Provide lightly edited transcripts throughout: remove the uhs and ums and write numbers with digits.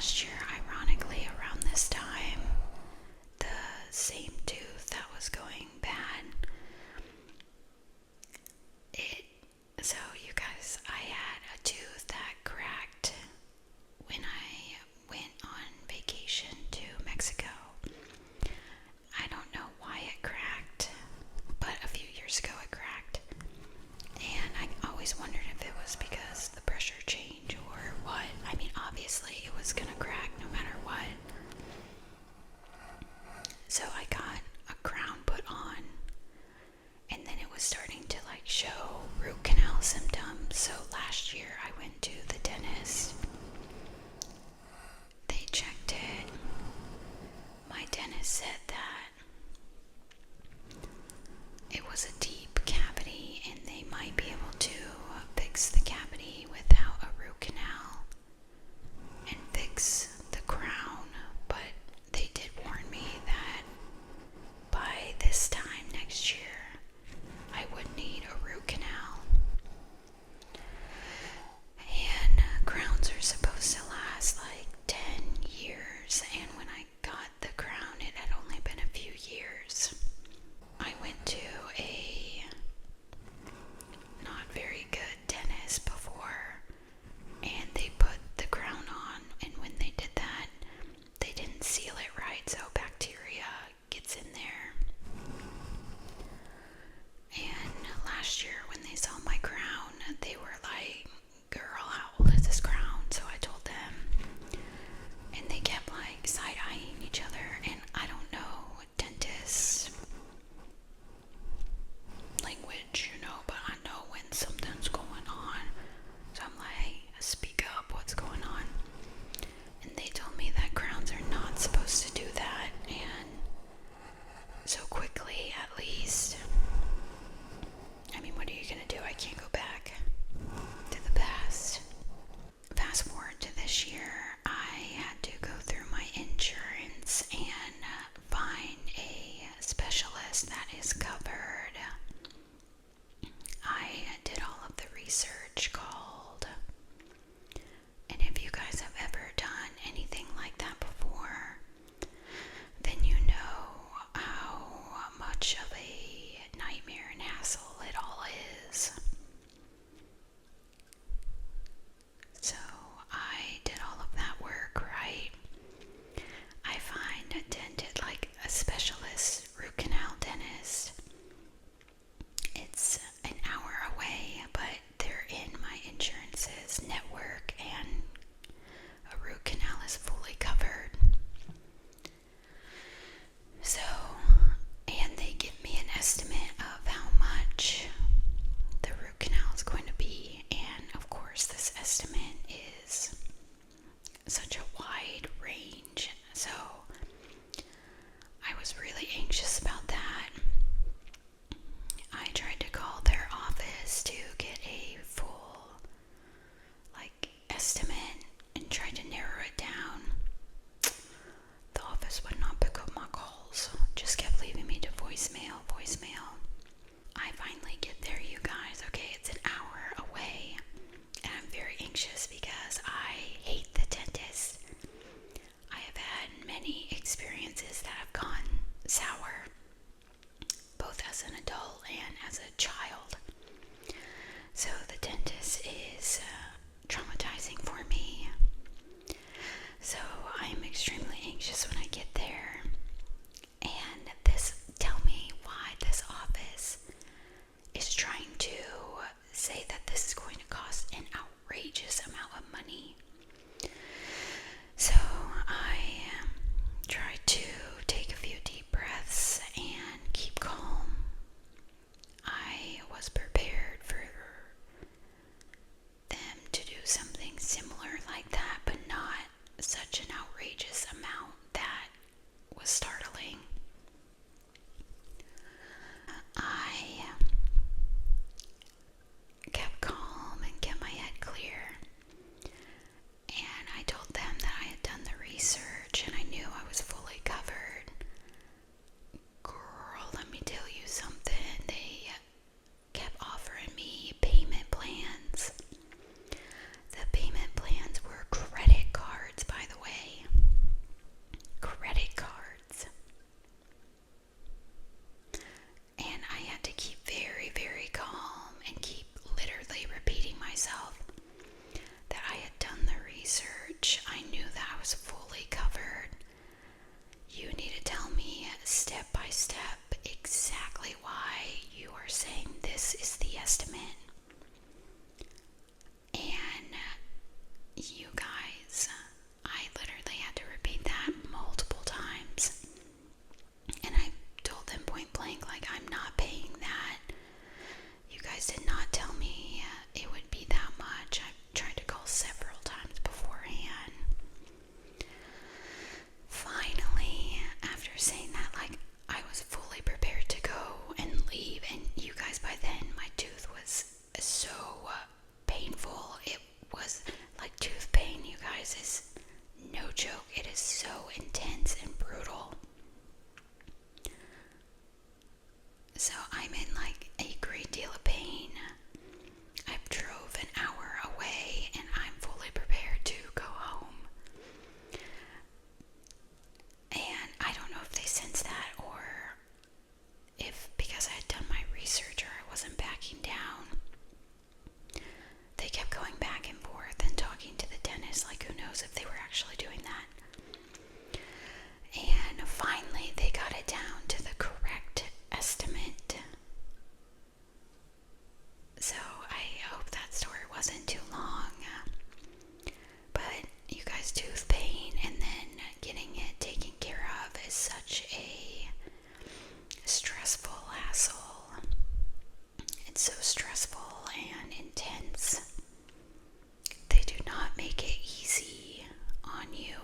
last year, ironically, around this time, the same tooth that was going bad, so you guys, I had a tooth that cracked when I went on vacation to Mexico. I don't know why it cracked, but a few years ago it cracked. And I always wondered if it was because the pressure change or what. I mean, obviously it was gonna crack no matter what. So I got a crown put on, and then it was starting to show root canal symptoms. So last year I went to the dentist. They checked it. My dentist said that it was a deep cavity and they might be able to fix the cavity without a root canal and fix the crown, but they did warn me that by this time next year I would need a root canal. And crowns are supposed to last 10 years, and when I got the crown it had only been a few years. I went to a not very good dentist before, and they put the crown on, and when they did that, they didn't seal it right, so bacteria gets in there. And last year when they saw my crown, they were like, "Girl, how old is this crown?" So I told them, and they kept side-eyeing each other, and I don't know dentists language, but I know when something's going on. So I'm like, speak up, what's going on? And they told me that crowns are not supposed to do that, and so quickly, at least. I mean, what are you gonna do? I can't go back to the past. Fast forward to this year, I had to go through my insurance and find a specialist that is covered. I did all of the research called, and if you guys have ever done anything like that before, then you know how much of a nightmare and hassle it all is. So I did all of that work, right? I find a dentist, a specialist root canal dentist. It's an hour away, but they're in my insurance's network, and a root canal is fully covered. So, and they give me an estimate of how much the root canal is going to be, and of course this estimate is such a wide range, so I was really anxious about that. I tried to call their office to get a full estimate and tried to narrow it down. The office would not pick up my calls, just kept leaving me to voicemail. I finally get there, you guys. Okay, it's an hour away, and I'm very anxious because I hate the dentist. I have had many experiences that have gone sour, both as an adult and as a child. So the dentist is traumatizing for me. So I'm extremely anxious when I get there. And tell me why this office is trying to say that this is going to cost an outrageous amount of money. So I try to take a few deep breaths and keep calm. I was prepared for them to do something similar like that, but not such an outrageous amount that was startling. I kept calm and kept my head clear, and I told them that I had done the research and I knew I was fully covered. Girl, let me tell you something. They kept offering me payment plans. The payment plans were credit cards, by the way. actually doing that. And finally, they got it down to the correct estimate. So I hope that story wasn't too long. But you guys, tooth pain and then getting it taken care of is such a stressful hassle. It's so stressful and intense. They do not make it easy on you.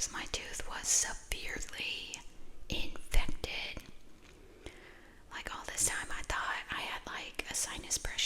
guys, my tooth was severely infected. Like all this time I thought I had like a sinus pressure